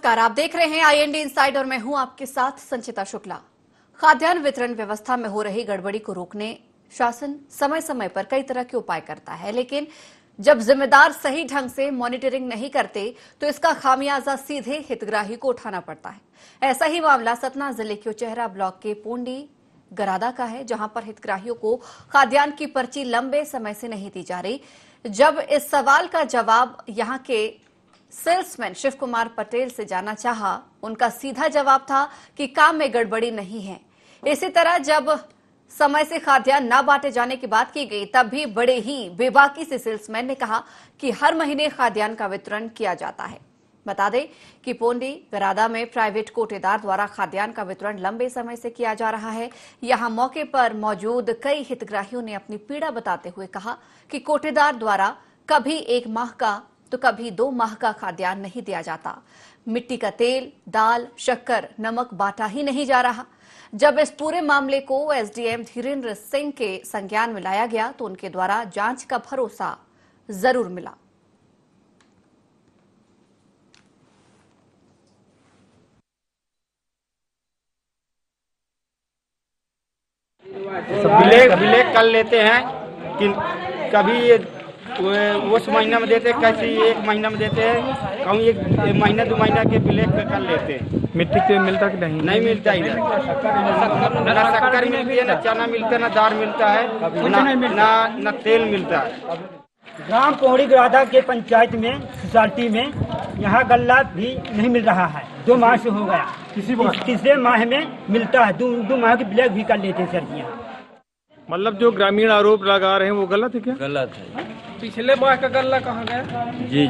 नमस्कार, आप देख रहे हैं IND इनसाइड और मैं हूं आपके साथ संचिता शुक्ला। खाद्यान्न वितरण व्यवस्था में हो रही गड़बड़ी को रोकने शासन समय समय पर कई तरह के उपाय करता है, लेकिन जब जिम्मेदार सही ढंग से मॉनिटरिंग नहीं करते तो इसका खामियाजा सीधे हितग्राही को उठाना पड़ता है। ऐसा ही मामला सतना जिले के उचेहरा ब्लॉक के पोंडी गरादा का है, जहां पर हितग्राहियों को खाद्यान्न की पर्ची लंबे समय से नहीं दी जा रही। जब इस सवाल का जवाब यहां के सेल्समैन शिव कुमार पटेल से जाना चाहा, उनका सीधा जवाब था कि काम में गड़बड़ी नहीं है। इसी तरह जब समय से खाद्यान्न न बांटे जाने की बात की गई, तब भी बड़े ही बेबाकी से सेल्समैन ने कहा कि हर महीने खाद्यान्न का वितरण किया जाता है। बता दें कि पोंडी गरादा में प्राइवेट कोटेदार द्वारा खाद्यान्न का वितरण लंबे समय से किया जा रहा है। यहां मौके पर मौजूद कई हितग्राहियों ने अपनी पीड़ा बताते हुए कहा कि कोटेदार द्वारा कभी 1 माह का तो कभी 2 माह का खाद्यान्न नहीं दिया जाता। मिट्टी का तेल, दाल, शक्कर, नमक बांटा ही नहीं जा रहा। जब इस पूरे मामले को SDM धीरेन्द्र सिंह के संज्ञान में लाया गया तो उनके द्वारा जांच का भरोसा जरूर मिला। ब्लैक कर लेते हैं कि कभी उस महीना में देते हैं, कैसे 1 महीना में देते हैं, कहीं 1 महीना 2 महीना के ब्लैक कर लेते हैं। मिट्टी तेल मिलता कि नहीं? नहीं मिलता इधर। ना शक्कर मिलती है, ना चना मिलता है, ना दाल मिलता है, ना तेल मिलता है। ग्राम पोंडी गरादा के पंचायत में सोसाइटी में यहाँ गल्ला भी नहीं मिल रहा है। 2 माह से हो गया। तीसरे माह में मिलता है। 2 माह की ब्लैक भी कर लेते हैं सर्दियाँ। मतलब जो ग्रामीण आरोप लगा रहे हैं वो गलत है क्या? गलत है। पिछले माह का गल्ला कहाँ गया? जी।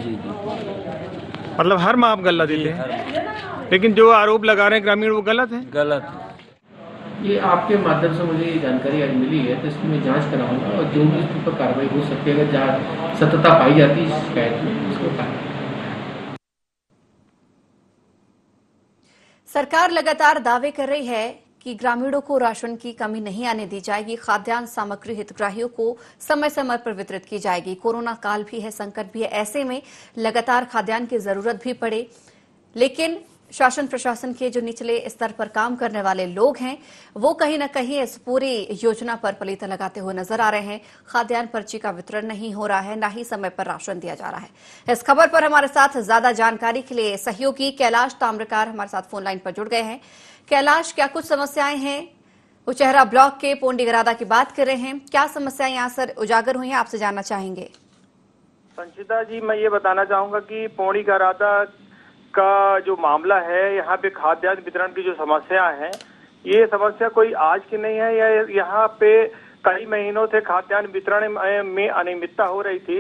मतलब हर माह आप गल्ला देते हैं, लेकिन जो आरोप लगा रहे हैं ग्रामीण वो गलत है? गलत है। ये आपके माध्यम से मुझे ये जानकारी आज मिली है, तो इसकी मैं जांच कराऊंगा और जो भी इस पर कार्रवाई हो सकती है, अगर सत्यता पाई जाती है इस शिकायत में, उसको सरकार लगातार दावे कर रही है कि ग्रामीणों को राशन की कमी नहीं आने दी जाएगी। खाद्यान्न सामग्री हितग्राहियों को समय समय पर वितरित की जाएगी। कोरोना काल भी है, संकट भी है, ऐसे में लगातार खाद्यान्न की जरूरत भी पड़े, लेकिन शासन प्रशासन के जो निचले स्तर पर काम करने वाले लोग हैं वो कहीं न कहीं इस पूरी योजना पर पलीता लगाते हुए नजर आ रहे हैं। खाद्यान्न पर्ची का वितरण नहीं हो रहा है, ना ही समय पर राशन दिया जा रहा है। इस खबर पर हमारे साथ ज्यादा जानकारी के लिए सहयोगी कैलाश ताम्रकार हमारे साथ फोन लाइन पर जुड़ गए हैं। कैलाश, क्या कुछ समस्याएं हैं? उचेहरा ब्लॉक के पोंडी गरादा की बात कर रहे हैं, क्या समस्याएं यहाँ सर उजागर हुई हैं, आपसे जानना चाहेंगे। संचिता जी, मैं ये बताना चाहूंगा कि पोंडी गरादा का जो मामला है, यहाँ पे खाद्यान्न वितरण की जो समस्या है, ये समस्या कोई आज की नहीं है। यहाँ पे कई महीनों से खाद्यान्न वितरण में अनियमितता हो रही थी,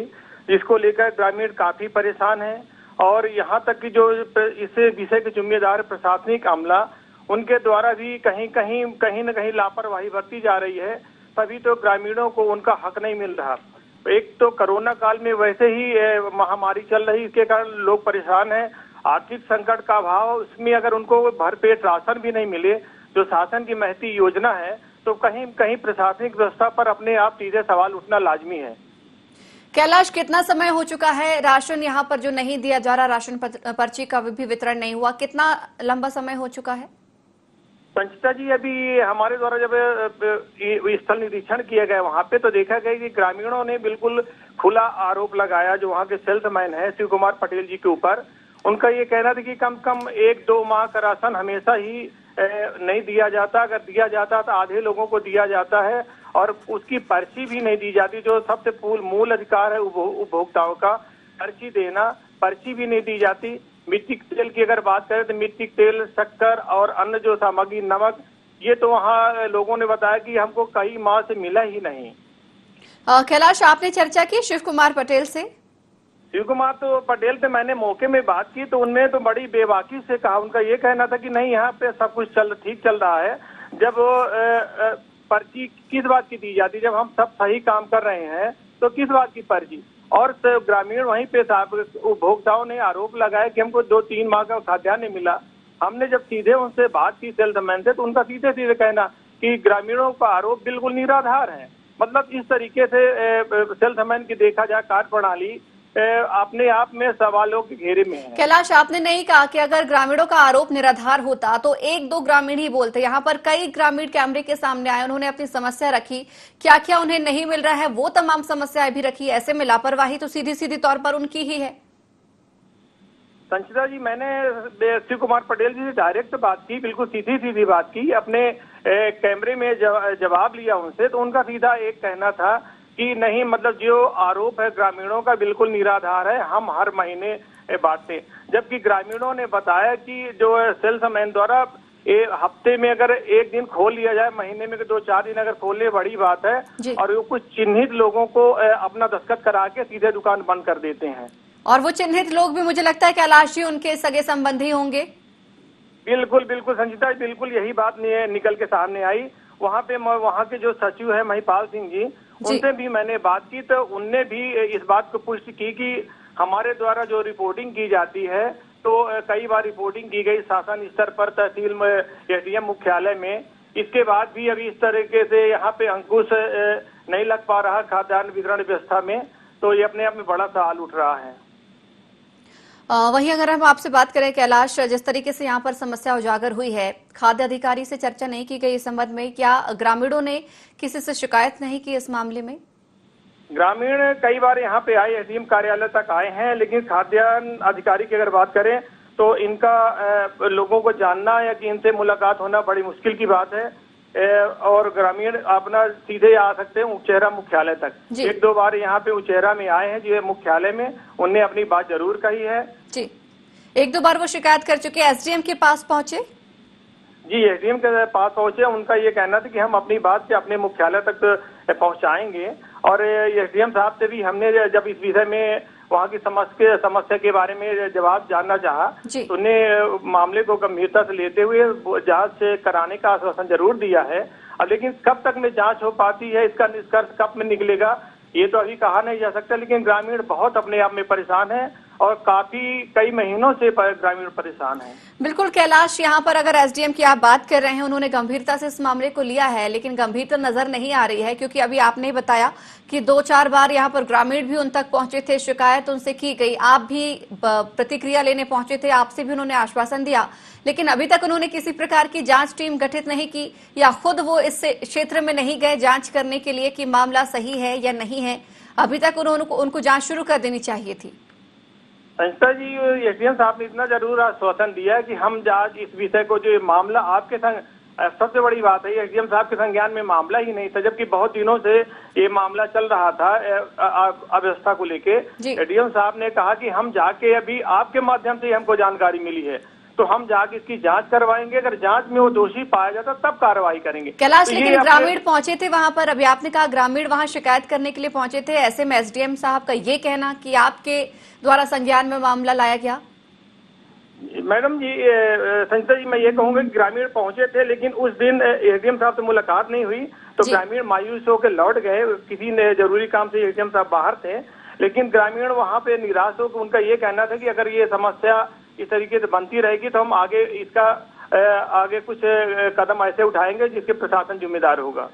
जिसको लेकर ग्रामीण काफी परेशान हैं। और यहाँ तक कि जो इस विषय के जिम्मेदार प्रशासनिक अमला, उनके द्वारा भी कहीं न कहीं लापरवाही बरती जा रही है, तभी तो ग्रामीणों को उनका हक नहीं मिल रहा। एक तो कोरोना काल में वैसे ही महामारी चल रही, इसके कारण लोग परेशान हैं। आर्थिक संकट का अभाव, उसमें अगर उनको भरपेट राशन भी नहीं मिले, जो शासन की महती योजना है, तो कहीं प्रशासनिक व्यवस्था पर अपने आप सीधे सवाल उठना लाजमी है। कैलाश, कितना समय हो चुका है राशन यहाँ पर जो नहीं दिया जा रहा, राशन पर्ची का भी वितरण नहीं हुआ, कितना लंबा समय हो चुका है? संचिता जी, अभी हमारे द्वारा जब स्थल निरीक्षण किया गया वहाँ पे, तो देखा गया कि ग्रामीणों ने बिल्कुल खुला आरोप लगाया जो वहाँ के सेल्समैन है शिव कुमार पटेल जी के ऊपर। उनका ये कहना था कि कम से कम 1-2 माह का राशन हमेशा ही नहीं दिया जाता, अगर दिया जाता तो आधे लोगों को दिया जाता है, और उसकी पर्ची भी नहीं दी जाती, जो सबसे मूल अधिकार है उपभोक्ताओं का, पर्ची देना, पर्ची भी नहीं दी जाती। मिट्टी के तेल की अगर बात करें तो मिट्टी के तेल, शक्कर और अन्य जो सामग्री, नमक, ये तो वहाँ लोगों ने बताया कि हमको कई माह से मिला ही नहीं। कैलाश, आपने चर्चा की शिव कुमार पटेल से? शिव कुमार तो पटेल से मैंने मौके में बात की तो उनने तो बड़ी बेबाकी से कहा। उनका ये कहना था कि नहीं, यहाँ पे सब कुछ ठीक चल रहा है। जब पर्ची किस बात की दी जाती, जब हम सब सही काम कर रहे हैं तो किस बात की पर्ची? और ग्रामीण वहीं पे उपभोक्ताओं ने आरोप लगाया कि हमको 2-3 माह का खाद्यान्न नहीं मिला। हमने जब सीधे उनसे बात की सेल्समैन से, तो उनका सीधे कहना कि ग्रामीणों का आरोप बिल्कुल निराधार है। मतलब इस तरीके से सेल्समैन की देखा जाए कार्य प्रणाली अपने आप में सवालों के घेरे में है। कैलाश, आपने नहीं कहा कि अगर ग्रामीणों का आरोप निराधार होता तो एक दो ग्रामीण ही बोलते। यहाँ पर कई ग्रामीण कैमरे के सामने आए, उन्होंने अपनी समस्या रखी, क्या क्या उन्हें नहीं मिल रहा है वो तमाम समस्याएं भी रखी। ऐसे में लापरवाही तो सीधी सीधी तौर पर उनकी ही है। संचिता जी, मैंने शिव कुमार पटेल जी से डायरेक्ट बात की, बिल्कुल सीधी सीधी बात की, अपने कैमरे में जवाब लिया उनसे। तो उनका सीधा एक कहना था कि नहीं, मतलब जो आरोप है ग्रामीणों का बिल्कुल निराधार है, हम हर महीने बांटते। जबकि ग्रामीणों ने बताया कि जो सेल्समैन द्वारा हफ्ते में अगर एक दिन खोल लिया जाए, महीने में 2-4 दिन अगर खोलने बड़ी बात है, और वो कुछ चिन्हित लोगों को अपना दस्तखत करा के सीधे दुकान बंद कर देते हैं। और वो चिन्हित लोग भी मुझे लगता है कैलाश जी उनके सगे संबंधी होंगे। बिल्कुल बिल्कुल संचिता, बिल्कुल यही बात निकल के सामने आई। वहाँ के जो सचिव है महिपाल सिंह जी, उनसे भी मैंने बात की, तो उनने भी इस बात को पुष्टि की कि हमारे द्वारा जो रिपोर्टिंग की जाती है, तो कई बार रिपोर्टिंग की गई शासन स्तर पर, तहसील में, एसडीएम मुख्यालय में। इसके बाद भी अभी इस तरीके से यहाँ पे अंकुश नहीं लग पा रहा खाद्यान्न वितरण व्यवस्था में, तो ये अपने आप में बड़ा सवाल उठ रहा है। वहीं अगर हम आपसे बात करें कैलाश, जिस तरीके से यहाँ पर समस्या उजागर हुई है, खाद्य अधिकारी से चर्चा नहीं की गई इस संबंध में? क्या ग्रामीणों ने किसी से शिकायत नहीं की इस मामले में? ग्रामीण कई बार यहाँ पे आए, एसडीएम कार्यालय तक आए हैं, लेकिन खाद्यान्न अधिकारी की अगर बात करें तो इनका लोगों को जानना या कि इनसे मुलाकात होना बड़ी मुश्किल की बात है। और ग्रामीण अपना सीधे आ सकते हैं उचेहरा मुख्यालय तक। 1-2 बार यहाँ पे उचेहरा में आए हैं जो मुख्यालय में, उनने अपनी बात जरूर कही है जी। 1-2 बार वो शिकायत कर चुके। एसडीएम के पास पहुंचे? जी, एसडीएम के पास पहुंचे। उनका ये कहना था कि हम अपनी बात से अपने मुख्यालय तक पहुंचाएंगे। और एसडीएम साहब से भी हमने जब इस विषय में वहाँ की समस्या के बारे में जवाब जानना चाहा, तो उन्हें मामले को गंभीरता से लेते हुए जांच कराने का आश्वासन जरूर दिया है। अब लेकिन कब तक में जांच हो पाती है, इसका निष्कर्ष कब में निकलेगा, ये तो अभी कहा नहीं जा सकता। लेकिन ग्रामीण बहुत अपने आप में परेशान है और कई महीनों से ग्रामीण परेशान है। बिल्कुल कैलाश, यहाँ पर अगर एसडीएम की आप बात कर रहे हैं, उन्होंने गंभीरता से इस मामले को लिया है, लेकिन गंभीरता नजर नहीं आ रही है, क्योंकि अभी आपने बताया कि 2-4 बार यहाँ पर ग्रामीण भी उन तक पहुंचे थे, शिकायत उनसे की गई, आप भी प्रतिक्रिया लेने पहुंचे थे, आपसे भी उन्होंने आश्वासन दिया, लेकिन अभी तक उन्होंने किसी प्रकार की जांच टीम गठित नहीं की, या खुद वो इस क्षेत्र में नहीं गए जांच करने के लिए कि मामला सही है या नहीं है। अभी तक उनको जांच शुरू कर देनी चाहिए थी। संस्था जी, एसडीएम साहब ने इतना जरूर आश्वासन दिया कि हम जांच इस विषय को, जो मामला आपके संग, सबसे बड़ी बात है एसडीएम साहब के संज्ञान में मामला ही नहीं था, जबकि बहुत दिनों से ये मामला चल रहा था अव्यवस्था को लेके। एसडीएम साहब ने कहा कि हम जाके, अभी आपके माध्यम से हमको जानकारी मिली है, तो हम जाके इसकी जांच करवाएंगे, अगर जांच में वो दोषी पाया जाता तब कार्रवाई करेंगे। कैलाश, लेकिन ग्रामीण पहुंचे थे वहां पर, अभी आपने कहा ग्रामीण वहां शिकायत करने के लिए पहुंचे थे, ऐसे में एसडीएम साहब का ये कहना कि आपके द्वारा संज्ञान में मामला लाया गया? मैडम जी, संचिता जी, मैं ये कहूंगा कि ग्रामीण पहुंचे थे, लेकिन उस दिन एसडीएम साहब से मुलाकात नहीं हुई, तो ग्रामीण मायूस होकर लौट गए। किसी ने जरूरी काम से एसडीएम साहब बाहर थे, लेकिन ग्रामीण वहां पे निराश होकर उनका ये कहना था कि अगर ये समस्या इस तरीके से बनती रहेगी तो हम आगे कुछ कदम ऐसे उठाएंगे जिसके प्रशासन जिम्मेदार होगा।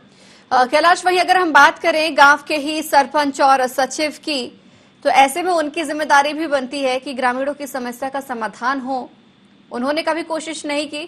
कैलाश, वही अगर हम बात करें गांव के ही सरपंच और सचिव की, तो ऐसे में उनकी जिम्मेदारी भी बनती है कि ग्रामीणों की समस्या का समाधान हो। उन्होंने कभी कोशिश नहीं की?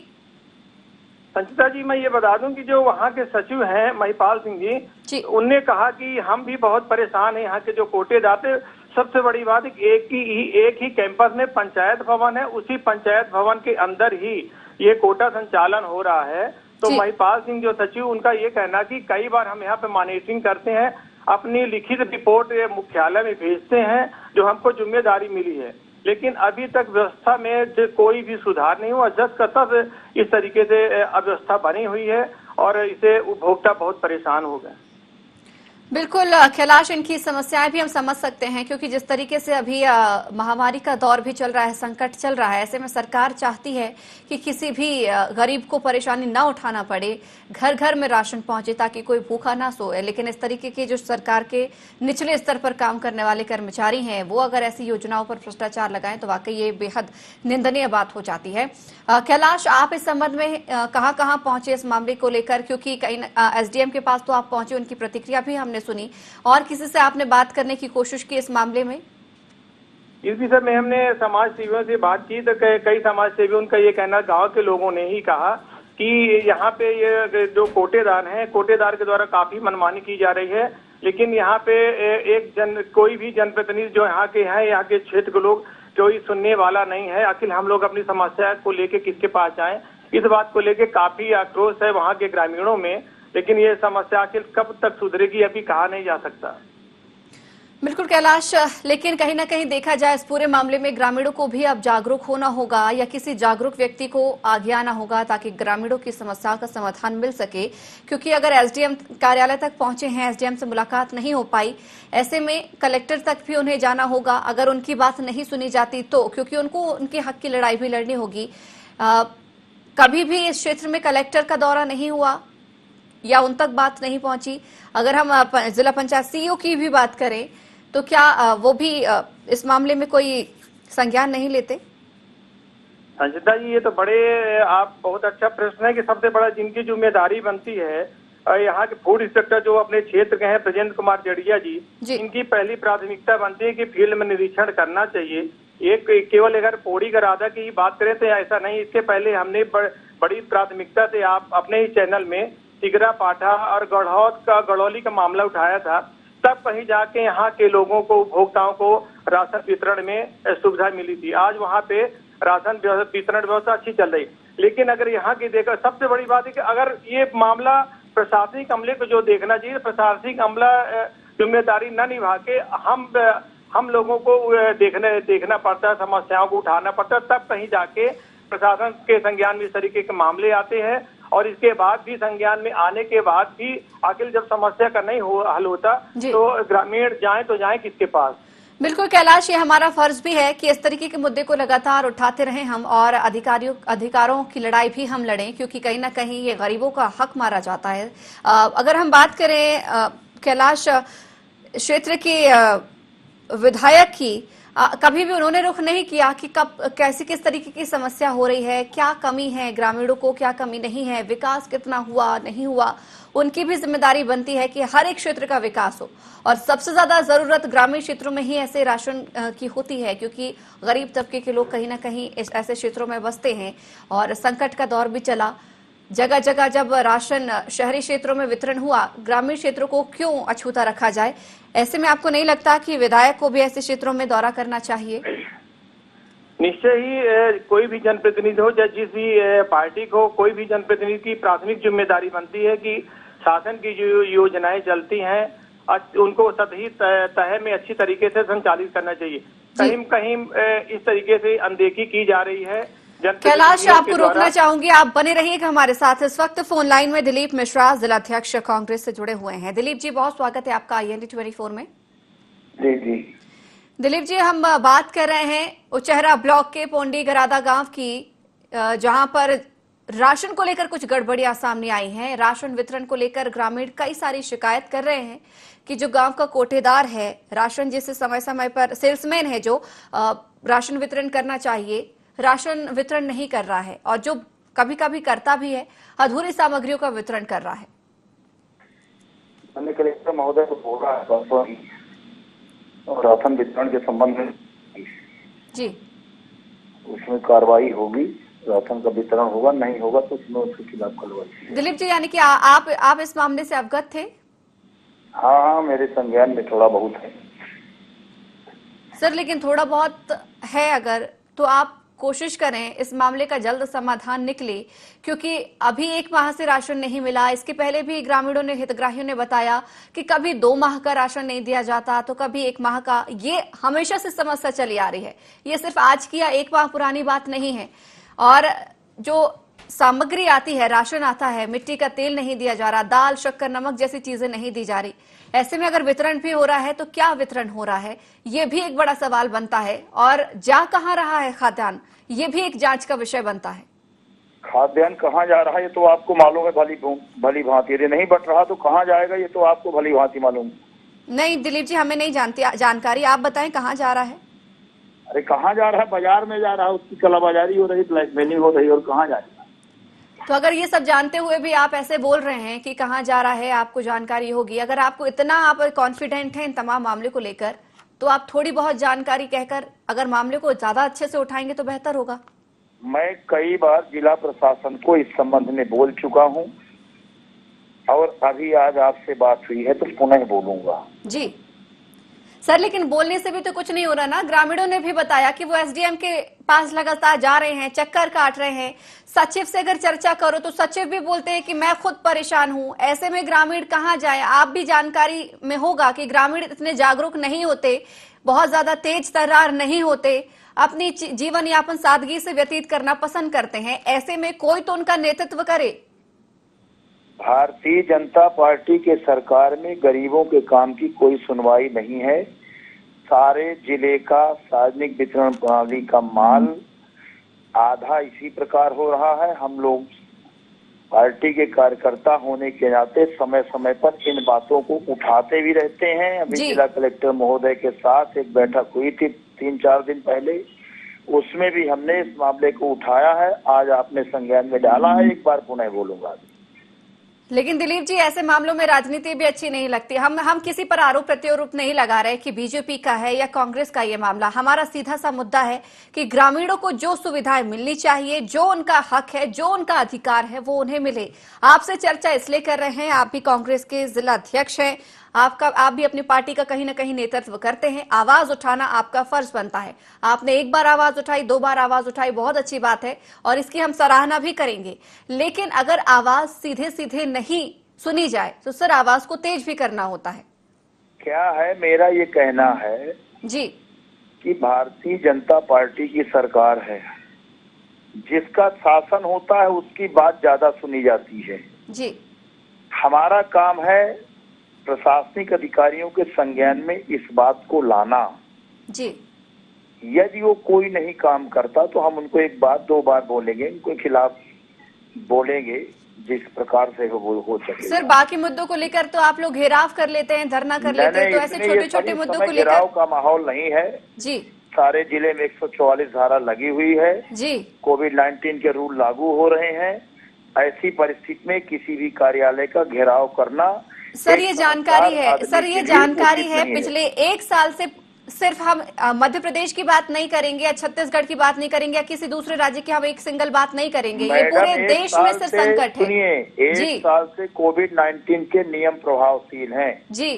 संचिता जी, मैं ये बता दूं कि जो वहाँ के सचिव हैं महिपाल सिंह जी, उनने कहा कि हम भी बहुत परेशान हैं। यहाँ के जो कोटेदार थे, सबसे बड़ी बात है एक ही कैंपस में पंचायत भवन है, उसी पंचायत भवन के अंदर ही ये कोटा संचालन हो रहा है। तो महिपाल सिंह जो सचिव, उनका ये कहना कि कई बार हम यहाँ पे मॉनिटरिंग करते हैं, अपनी लिखित रिपोर्ट मुख्यालय में भेजते हैं जो हमको जिम्मेदारी मिली है, लेकिन अभी तक व्यवस्था में कोई भी सुधार नहीं हुआ। जस का तस इस तरीके से अव्यवस्था बनी हुई है और इसे उपभोक्ता बहुत परेशान हो गए। बिल्कुल कैलाश, इनकी समस्याएं भी हम समझ सकते हैं, क्योंकि जिस तरीके से अभी महामारी का दौर भी चल रहा है, संकट चल रहा है, ऐसे में सरकार चाहती है कि किसी भी गरीब को परेशानी ना उठाना पड़े, घर घर में राशन पहुंचे ताकि कोई भूखा ना सोए। लेकिन इस तरीके के जो सरकार के निचले स्तर पर काम करने वाले कर्मचारी हैं, वो अगर ऐसी योजनाओं पर भ्रष्टाचार लगाएं तो वाकई ये बेहद निंदनीय बात हो जाती है। कैलाश, आप इस संबंध में कहाँ पहुंचे इस मामले को लेकर? क्योंकि कहीं एसडीएम के पास तो आप पहुंचे, उनकी प्रतिक्रिया भी हमने सुनी, और किसी से आपने बात करने की कोशिश की इस मामले में? इस विषय में हमने समाज सेवियों से बात की तो कई समाज सेवियों उनका ये कहना, गांव के लोगों ने ही कहा कि यहाँ पे ये जो कोटेदार हैं, कोटेदार के द्वारा काफी मनमानी की जा रही है, लेकिन यहाँ पे कोई भी जनप्रतिनिधि जो यहाँ के हैं, यहाँ के क्षेत्र के लोग कोई सुनने वाला नहीं है। आखिर हम लोग अपनी समस्या को लेके किसके पास जाएं? इस बात को लेके काफी आक्रोश है वहाँ के ग्रामीणों में, लेकिन ये समस्या आखिर कब तक सुधरेगी अभी कहा नहीं जा सकता। बिल्कुल कैलाश, लेकिन कहीं ना कहीं देखा जाए इस पूरे मामले में ग्रामीणों को भी अब जागरूक होना होगा या किसी जागरूक व्यक्ति को आगे आना होगा ताकि ग्रामीणों की समस्या का समाधान मिल सके, क्योंकि अगर एसडीएम कार्यालय तक पहुंचे हैं, एसडीएम से मुलाकात नहीं हो पाई, ऐसे में कलेक्टर तक भी उन्हें जाना होगा अगर उनकी बात नहीं सुनी जाती तो, क्योंकि उनको उनके हक की लड़ाई भी लड़नी होगी। कभी भी इस क्षेत्र में कलेक्टर का दौरा नहीं हुआ या उन तक बात नहीं पहुंची। अगर हम जिला पंचायत सीईओ की भी बात करें तो क्या वो भी इस मामले में कोई संज्ञान नहीं लेते? संचिता जी, ये तो आप बहुत अच्छा प्रश्न है कि सबसे बड़ा जिनकी जिम्मेदारी बनती है, यहाँ के फूड इंस्पेक्टर जो अपने क्षेत्र के हैं ब्रजेंद्र कुमार जड़िया जी, इनकी पहली प्राथमिकता बनती है कि फील्ड में निरीक्षण करना चाहिए। एक केवल अगर पौड़ी गरादा की ही बात करें तो ऐसा नहीं, इसके पहले हमने बड़ी प्राथमिकता से आप अपने ही चैनल में तिगरा, पाठा और गढ़ौली का मामला उठाया था, तब कहीं जाके यहाँ के लोगों को, उपभोक्ताओं को राशन वितरण में सुविधा मिली थी। आज वहाँ पे राशन वितरण व्यवस्था अच्छी चल रही, लेकिन अगर यहाँ की देखा, सबसे बड़ी बात है कि अगर ये मामला प्रशासनिक अमले को जो देखना चाहिए, प्रशासनिक अमला जिम्मेदारी न निभा के हम लोगों को देखना पड़ता है, समस्याओं को उठाना पड़ता है, तब कहीं जाके प्रशासन के संज्ञान में इस तरीके के मामले आते हैं। और इसके बाद भी संज्ञान में आने के बाद भी आखिर जब समस्या का नहीं हल होता तो ग्रामीण जाएं तो जाएं किसके पास? बिल्कुल कैलाश, ये हमारा फर्ज भी है कि इस तरीके के मुद्दे को लगातार उठाते रहें हम, और अधिकारों की लड़ाई भी हम लड़ें, क्योंकि कहीं ना कहीं ये गरीबों का हक मारा जाता है। अगर हम बात करें कैलाश, क्षेत्र के विधायक की कभी भी उन्होंने रुख नहीं किया कि कब कैसी किस तरीके की समस्या हो रही है, क्या कमी है ग्रामीणों को, क्या कमी नहीं है, विकास कितना हुआ नहीं हुआ। उनकी भी जिम्मेदारी बनती है कि हर एक क्षेत्र का विकास हो, और सबसे ज्यादा जरूरत ग्रामीण क्षेत्रों में ही ऐसे राशन की होती है, क्योंकि गरीब तबके के लोग कहीं ना कहीं ऐसे क्षेत्रों में बसते हैं। और संकट का दौर भी चला, जगह जगह जब राशन शहरी क्षेत्रों में वितरण हुआ, ग्रामीण क्षेत्रों को क्यों अछूता रखा जाए? ऐसे में आपको नहीं लगता कि विधायक को भी ऐसे क्षेत्रों में दौरा करना चाहिए? निश्चय ही कोई भी जनप्रतिनिधि हो, चाहे जिस भी पार्टी को, कोई भी जनप्रतिनिधि की प्राथमिक जिम्मेदारी बनती है कि शासन की जो योजनाएं चलती हैं उनको सही तह में अच्छी तरीके से संचालित करना चाहिए। कहीं इस तरीके से अनदेखी की जा रही है। कैलाश, आपको रोकना चाहूंगी, आप बने रहिएगा हमारे साथ। इस वक्त फोन लाइन में दिलीप मिश्रा, जिलाध्यक्ष कांग्रेस से जुड़े हुए हैं। दिलीप जी, बहुत स्वागत है आपका IND24 में। जी दिलीप जी, हम बात कर रहे हैं उचहरा ब्लॉक के पोंडी गरादा गांव की, जहां पर राशन को लेकर कुछ गड़बड़ियां सामने आई हैं। राशन वितरण को लेकर ग्रामीण कई सारी शिकायत कर रहे हैं कि जो गांव का कोटेदार है, राशन जिसे समय समय पर सेल्समैन है जो राशन वितरण करना चाहिए, राशन वितरण नहीं कर रहा है, और जो कभी कभी करता भी है अधूरी सामग्रियों का वितरण कर रहा है। मैंने कलेक्टर महोदय को बोला है और राशन वितरण के संबंध में जी उसमें कार्रवाई होगी, राशन का वितरण होगा, नहीं होगा तो उसमें उसके खिलाफ कार्रवाई। दिलीप जी, यानी कि आप इस मामले से अवगत थे? हाँ, मेरे संज्ञान में थोड़ा बहुत है सर, लेकिन थोड़ा बहुत है अगर, तो आप कोशिश करें इस मामले का जल्द समाधान निकले, क्योंकि अभी 1 माह से राशन नहीं मिला। इसके पहले भी ग्रामीणों ने, हितग्राहियों ने बताया कि कभी 2 माह का राशन नहीं दिया जाता तो कभी 1 माह का। ये हमेशा से समस्या चली आ रही है, ये सिर्फ आज की या 1 माह पुरानी बात नहीं है। और जो सामग्री आती है, राशन आता है, मिट्टी का तेल नहीं दिया जा रहा, दाल, शक्कर, नमक जैसी चीजें नहीं दी जा रही। ऐसे में अगर वितरण भी हो रहा है तो क्या वितरण हो रहा है, ये भी एक बड़ा सवाल बनता है। और जा कहाँ रहा है खाद्यान्न, ये भी एक जांच का विषय बनता है। खाद्यान्न कहाँ जा रहा है ये तो आपको मालूम है भली भांति। यदि नहीं बट रहा तो कहाँ जाएगा ये तो आपको भली भांति मालूम। नहीं दिलीप जी, हमें नहीं जानकारी, आप बताएं कहाँ जा रहा है। अरे कहाँ जा रहा है? बाजार में जा रहा है, उसकी कालाबाजारी हो रही, ब्लैकमेलिंग हो रही, और कहाँ जाएगा? तो अगर ये सब जानते हुए भी आप ऐसे बोल रहे हैं कि कहाँ जा रहा है, आपको जानकारी होगी, अगर आपको इतना आप कॉन्फिडेंट हैं इन तमाम मामले को लेकर, तो आप थोड़ी बहुत जानकारी कहकर अगर मामले को ज्यादा अच्छे से उठाएंगे तो बेहतर होगा। मैं कई बार जिला प्रशासन को इस संबंध में बोल चुका हूं और अभी आज आपसे बात हुई है तो पुनः बोलूंगा। जी सर, लेकिन बोलने से भी तो कुछ नहीं हो रहा ना। ग्रामीणों ने भी बताया कि वो एसडीएम के पास लगातार जा रहे हैं, चक्कर काट रहे हैं। सचिव से अगर चर्चा करो तो सचिव भी बोलते हैं कि मैं खुद परेशान हूं। ऐसे में ग्रामीण कहां जाए? आप भी जानकारी में होगा कि ग्रामीण इतने जागरूक नहीं होते, बहुत ज्यादा तेज तर्रार नहीं होते, अपनी जीवन यापन सादगी से व्यतीत करना पसंद करते हैं। ऐसे में कोई तो उनका नेतृत्व करे। भारतीय जनता पार्टी के सरकार में गरीबों के काम की कोई सुनवाई नहीं है। सारे जिले का सार्वजनिक वितरण प्रणाली का माल आधा इसी प्रकार हो रहा है। हम लोग पार्टी के कार्यकर्ता होने के नाते समय समय पर इन बातों को उठाते भी रहते हैं। अभी जिला कलेक्टर महोदय के साथ एक बैठक हुई थी 3-4 दिन पहले, उसमें भी हमने इस मामले को उठाया है। आज आपने संज्ञान में डाला है, एक बार पुनः बोलूंगा। लेकिन दिलीप जी, ऐसे मामलों में राजनीति भी अच्छी नहीं लगती। हम किसी पर आरोप प्रत्यारोप नहीं लगा रहे कि बीजेपी का है या कांग्रेस का ये मामला। हमारा सीधा सा मुद्दा है कि ग्रामीणों को जो सुविधाएं मिलनी चाहिए, जो उनका हक है, जो उनका अधिकार है, वो उन्हें मिले। आपसे चर्चा इसलिए कर रहे हैं, आप भी कांग्रेस के जिला अध्यक्ष हैं, आप भी अपनी पार्टी का कहीं ना कहीं नेतृत्व करते हैं। आवाज उठाना आपका फर्ज बनता है। आपने एक बार आवाज उठाई, 2 बार आवाज उठाई, बहुत अच्छी बात है और इसकी हम सराहना भी करेंगे। लेकिन अगर आवाज सीधे सीधे नहीं सुनी जाए तो सर आवाज को तेज भी करना होता है। क्या है, मेरा ये कहना है जी कि भारतीय जनता पार्टी की सरकार है, जिसका शासन होता है उसकी बात ज्यादा सुनी जाती है। जी हमारा काम है प्रशासनिक अधिकारियों के संज्ञान में इस बात को लाना। जी यदि वो कोई नहीं काम करता तो हम उनको 1 बार 2 बार बोलेंगे, उनके खिलाफ बोलेंगे जिस प्रकार से वो हो सके। सर, बाकी मुद्दों को लेकर तो आप लोग घेराव कर लेते हैं, धरना कर लेते हैं, तो ऐसे छोटे छोटे मुद्दों को लेकर घेराव का माहौल नहीं है। जी सारे जिले में 144 धारा लगी हुई है। जी कोविड-19 के रूल लागू हो रहे हैं। ऐसी परिस्थिति में किसी भी कार्यालय का घेराव करना, सर ये जानकारी है, पिछले 1 साल से सिर्फ हम मध्य प्रदेश की बात नहीं करेंगे या छत्तीसगढ़ की बात नहीं करेंगे या किसी दूसरे राज्य की हम एक सिंगल बात नहीं करेंगे। ये पूरे देश में सर संकट है। सुनिए, 1 साल से कोविड-19 के नियम प्रभावशील हैं। जी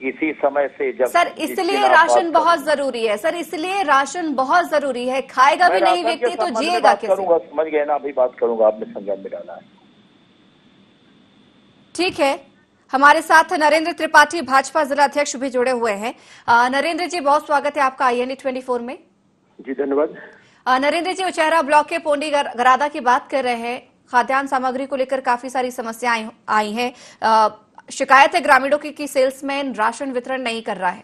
इसी समय से जब सर इसलिए राशन बहुत जरूरी है। सर इसलिए राशन बहुत जरूरी है। खाएगा भी नहीं व्यक्ति तो जिएगा कैसे? समझ गए ना, अभी बात करूंगा, आपने संज्ञान में डाला है। ठीक है, हमारे साथ नरेंद्र त्रिपाठी भाजपा जिला अध्यक्ष भी जुड़े हुए हैं। नरेंद्र जी, बहुत स्वागत है आपका INA 24 में। जी धन्यवाद। नरेंद्र जी, उचेहरा ब्लॉक के पोंडी गरादा की बात कर रहे हैं। खाद्यान्न सामग्री को लेकर काफी सारी समस्याएं आई हैं। शिकायत है ग्रामीणों की कि सेल्समैन राशन वितरण नहीं कर रहा है।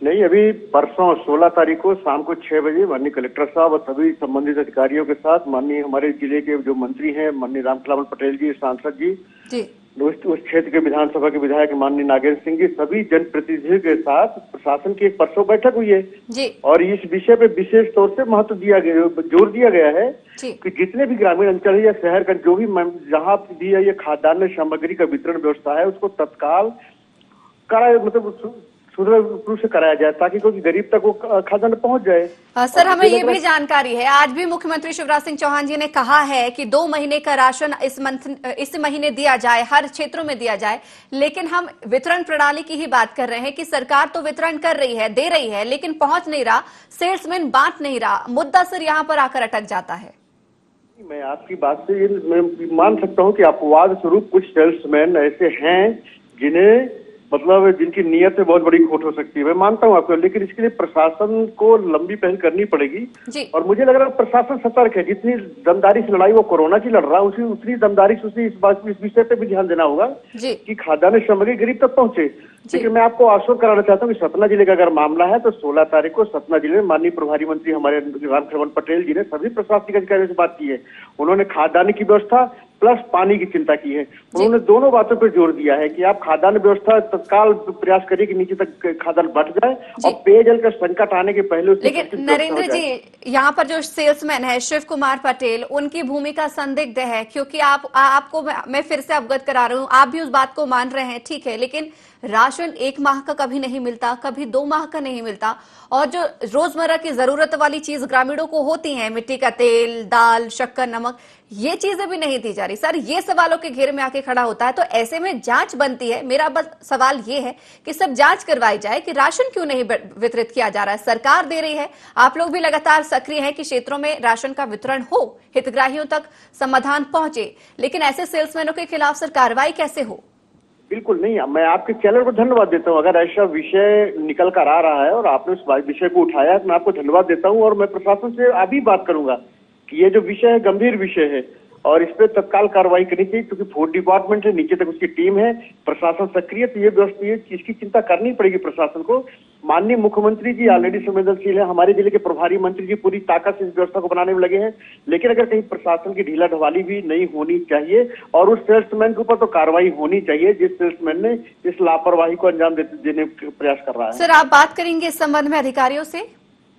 नहीं, अभी परसों 16 तारीख को शाम को 6 बजे माननीय कलेक्टर साहब और सभी संबंधित अधिकारियों के साथ माननीय हमारे जिले के जो मंत्री हैं माननीय रामखिलावन पटेल जी, सांसद जी, उस क्षेत्र के विधानसभा के विधायक माननीय नागेंद्र सिंह जी, सभी जनप्रतिनिधियों के साथ प्रशासन की एक परसों बैठक हुई है जी। और इस विषय पे विशेष तौर से महत्व दिया गया, जोर दिया गया है कि जितने भी ग्रामीण अंचल है या शहर का जो भी जहाँ भी ये खाद्यान्न सामग्री का वितरण व्यवस्था है उसको तत्काल सुदृढ़ रूप से कराया जाए ताकि कोई गरीब तक वो खाद्यान्न पहुंच जाए। सर हमें ये भी जानकारी है, आज भी मुख्यमंत्री शिवराज सिंह चौहान जी ने कहा है कि 2 महीने का राशन इस महीने दिया जाए, हर क्षेत्रों में दिया जाए। लेकिन हम वितरण प्रणाली की ही बात कर रहे हैं कि सरकार तो वितरण कर रही है, दे रही है, लेकिन पहुंच नहीं रहा, सेल्समैन बांट नहीं रहा। मुद्दा सर यहाँ पर आकर अटक जाता है। मैं आपकी बात से मैं मान सकता हूँ कि अपवाद स्वरूप कुछ सेल्समैन ऐसे हैं जिन्हें जिनकी नीयत से बहुत बड़ी खोट हो सकती है, मैं मानता हूँ आपको, लेकिन इसके लिए प्रशासन को लंबी पहल करनी पड़ेगी। और मुझे लग रहा है प्रशासन सतर्क है। जितनी दमदारी से लड़ाई वो कोरोना की लड़ रहा है, उतनी दमदारी से उसे इस विषय पे भी ध्यान देना होगा कि खाद्यान्न सामग्री गरीब तक पहुंचे। लेकिन मैं आपको आश्वस्त कराना चाहता हूँ कि सतना जिले का अगर मामला है तो 16 तारीख को सतना जिले में माननीय प्रभारी मंत्री हमारे रामखिलावन पटेल जी ने सभी प्रशासनिक अधिकारियों से बात की है। उन्होंने खाद्यान्न की व्यवस्था प्लस पानी की चिंता की है। उन्होंने दोनों बातों पर जोर दिया है कि आप खाद्यान्न व्यवस्था तत्काल प्रयास करिए कि नीचे तक खाद्यान्न बढ़ जाए और पेयजल का संकट आने के पहले उसकी लेकिन नरेंद्र जी, यहाँ पर जो सेल्समैन है शिव कुमार पटेल, उनकी भूमिका संदिग्ध है, क्योंकि आपको मैं फिर से अवगत करा रही हूँ, आप भी उस बात को मान रहे हैं, ठीक है, लेकिन राशन 1 माह का कभी नहीं मिलता, कभी 2 माह का नहीं मिलता, और जो रोजमर्रा की जरूरत वाली चीज ग्रामीणों को होती है, मिट्टी का तेल, दाल, शक्कर, नमक, ये चीजें भी नहीं दी जा रही। सर, ये सवालों के घेरे में आके खड़ा होता है, तो ऐसे में जांच बनती है। मेरा बस सवाल ये है कि सब जांच करवाई जाए कि राशन क्यों नहीं वितरित किया जा रहा है। सरकार दे रही है, आप लोग भी लगातार सक्रिय हैं कि क्षेत्रों में राशन का वितरण हो, हितग्राहियों तक समाधान पहुंचे, लेकिन ऐसे सेल्समैनों के खिलाफ सर कार्रवाई कैसे हो? बिल्कुल नहीं, मैं आपके चैनल को धन्यवाद देता हूँ। अगर ऐसा विषय निकल कर आ रहा है और आपने उस विषय को उठाया तो मैं आपको धन्यवाद देता हूँ, और मैं प्रशासन से अभी बात करूंगा कि ये जो विषय है गंभीर विषय है और इस पर तत्काल कार्रवाई करनी चाहिए, क्योंकि फूड डिपार्टमेंट है, नीचे तक उसकी टीम है, प्रशासन सक्रिय, तो ये व्यवस्था, ये चीज की चिंता करनी पड़ेगी प्रशासन को। माननीय मुख्यमंत्री जी ऑलरेडी संवेदनशील है, हमारे जिले के प्रभारी मंत्री जी पूरी ताकत से इस व्यवस्था को बनाने में लगे हैं, लेकिन अगर कहीं प्रशासन की ढीला ढवाली भी नहीं होनी चाहिए और उस सेल्समैन के ऊपर तो कार्रवाई होनी चाहिए जिस सेल्समैन ने इस लापरवाही को अंजाम देने का प्रयास कर रहा है। सर, आप बात करेंगे इस संबंध में अधिकारियों से?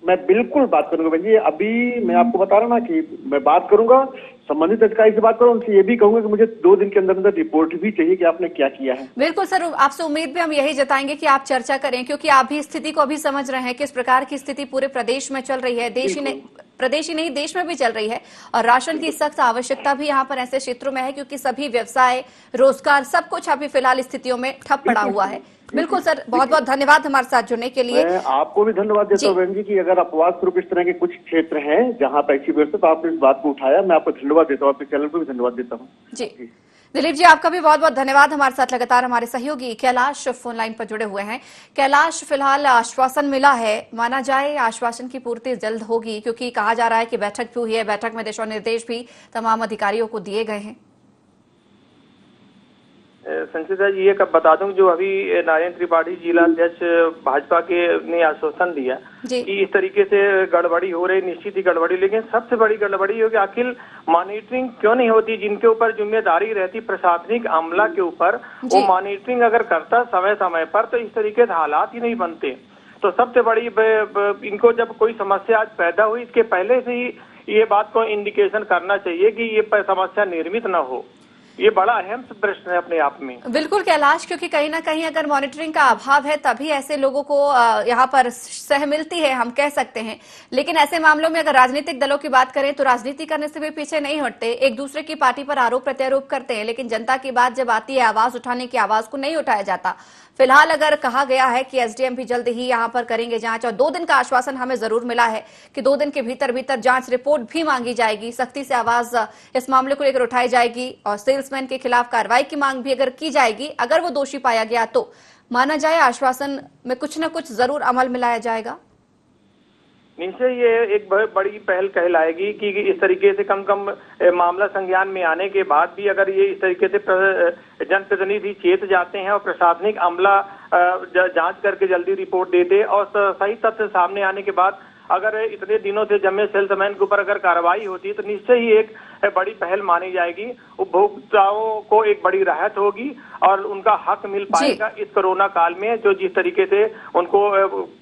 मैं बिल्कुल बात करूंगा बहन जी, अभी मैं आपको बता रहा ना कि मैं बात करूंगा, संबंधित अधिकारी से बात करूं, उनसे ये भी कहूंगा कि मुझे 2 दिन के अंदर अंदर रिपोर्ट भी चाहिए कि आपने क्या किया है। बिल्कुल सर, आपसे उम्मीद भी हम यही जताएंगे कि आप चर्चा करें, क्योंकि आप भी स्थिति को अभी समझ रहे हैं कि इस प्रकार की स्थिति पूरे प्रदेश में चल रही है, प्रदेश ही नहीं देश में भी चल रही है, और राशन की सख्त आवश्यकता भी यहाँ पर ऐसे क्षेत्रों में है, क्योंकि सभी व्यवसाय, रोजगार, सब कुछ अभी फिलहाल स्थितियों में ठप पड़ा हुआ है। बिल्कुल सर, बहुत बहुत धन्यवाद हमारे साथ जुड़ने के लिए। मैं आपको भी धन्यवाद देता हूँ बहन जी कि अगर अपवाद स्वरूप इस तरह के कुछ क्षेत्र हैं जहाँ पर ऐसी व्यवस्था, तो आपने इस बात को उठाया, मैं आपको धन्यवाद देता हूँ, आपके चैनल को भी धन्यवाद देता हूँ। जी दिलीप जी, आपका भी बहुत बहुत धन्यवाद। हमारे साथ लगातार हमारे सहयोगी कैलाश फोन लाइन पर जुड़े हुए हैं। कैलाश, फिलहाल आश्वासन मिला है, माना जाए आश्वासन की पूर्ति जल्द होगी, क्योंकि कहा जा रहा है कि बैठक भी हुई है, बैठक में दिशा निर्देश भी तमाम अधिकारियों को दिए गए हैं। संचिता जी, ये कब बता दूं, जो अभी नारायण त्रिपाठी जिला अध्यक्ष भाजपा के ने आश्वासन दिया कि इस तरीके से गड़बड़ी हो रही, निश्चित ही गड़बड़ी, लेकिन सबसे बड़ी गड़बड़ी हो कि आखिर मॉनिटरिंग क्यों नहीं होती, जिनके ऊपर जिम्मेदारी रहती प्रशासनिक अमला के ऊपर, वो मॉनिटरिंग अगर करता समय समय पर तो इस तरीके से हालात ही नहीं बनते। तो सबसे बड़ी इनको जब कोई समस्या आज पैदा हुई, इसके पहले से ही ये बात को इंडिकेशन करना चाहिए कि ये समस्या निर्मित न हो। ये बड़ा अहम प्रश्न है अपने आप में। बिल्कुल कैलाश, क्योंकि कहीं ना कहीं अगर मॉनिटरिंग का अभाव है तभी ऐसे लोगों को यहाँ पर सह मिलती है, हम कह सकते हैं। लेकिन ऐसे मामलों में अगर राजनीतिक दलों की बात करें तो राजनीति करने से भी पीछे नहीं हटते, एक दूसरे की पार्टी पर आरोप प्रत्यारोप करते हैं, लेकिन जनता की बात जब आती है, आवाज उठाने की, आवाज को नहीं उठाया जाता। फिलहाल अगर कहा गया है कि एसडीएम भी जल्द ही यहाँ पर करेंगे जांच, और 2 दिन का आश्वासन हमें जरूर मिला है कि 2 दिन के भीतर जांच रिपोर्ट भी मांगी जाएगी, सख्ती से आवाज इस मामले को लेकर उठाई जाएगी, और सेल्समैन के खिलाफ कार्रवाई की मांग भी अगर की जाएगी, अगर वो दोषी पाया गया तो माना जाए आश्वासन में कुछ न कुछ जरूर अमल में लाया जाएगा। निश्चय ये एक बहुत बड़ी पहल कहलाएगी कि इस तरीके से कम मामला संज्ञान में आने के बाद भी अगर ये इस तरीके से जनप्रतिनिधि चेत जाते हैं और प्रशासनिक अमला जांच करके जल्दी रिपोर्ट दे दे और सही तथ्य सामने आने के बाद अगर इतने दिनों से जमे सेल्समैन के ऊपर अगर कार्रवाई होती है तो निश्चय ही एक बड़ी पहल मानी जाएगी। उपभोक्ताओं को एक बड़ी राहत होगी और उनका हक मिल पाएगा इस कोरोना काल में, जो जिस तरीके से उनको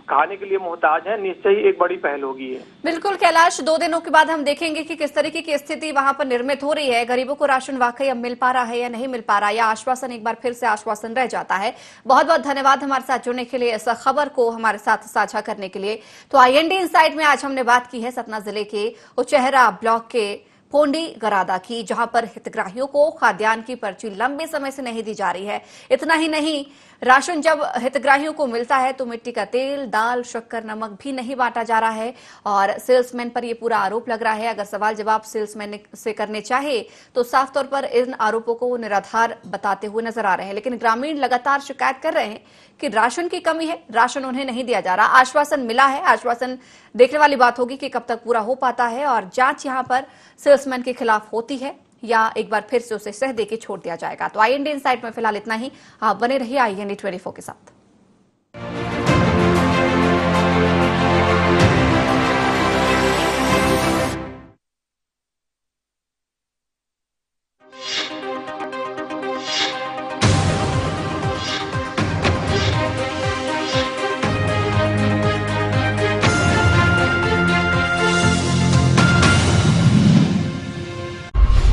खाने के लिए मोहताज है, निश्चय ही एक बड़ी पहल होगी। बिल्कुल कैलाश, 2 दिनों के बाद हम देखेंगे कि किस तरीके की स्थिति वहां पर निर्मित हो रही है, गरीबों को राशन वाकई अब मिल पा रहा है या नहीं मिल पा रहा, या आश्वासन एक बार फिर से आश्वासन रह जाता है। बहुत बहुत धन्यवाद हमारे साथ जुड़ने के लिए, इस खबर को हमारे साथ साझा करने के लिए। तो IND इनसाइड में आज हमने बात की है सतना जिले के उचेहरा ब्लॉक के पोंडी गरादा की, जहां पर हितग्राहियों को खाद्यान्न की पर्ची लंबे समय से नहीं दी जा रही है। इतना ही नहीं, राशन जब हितग्राहियों को मिलता है तो मिट्टी का तेल, दाल, शक्कर, नमक भी नहीं बांटा जा रहा है, और सेल्समैन पर यह पूरा आरोप लग रहा है। अगर सवाल जवाब सेल्समैन से करने चाहे तो साफ तौर पर इन आरोपों को निराधार बताते हुए नजर आ रहे हैं। लेकिन ग्रामीण लगातार शिकायत कर रहे हैं कि राशन की कमी है, राशन उन्हें नहीं दिया जा रहा। आश्वासन मिला है, आश्वासन देखने वाली बात होगी कि कब तक पूरा हो पाता है, और जांच यहां पर सेल्समैन के खिलाफ होती है या एक बार फिर से उसे सह दे के छोड़ दिया जाएगा। तो IND इनसाइड में फिलहाल इतना ही। आप बने रहिए IND 24 के साथ।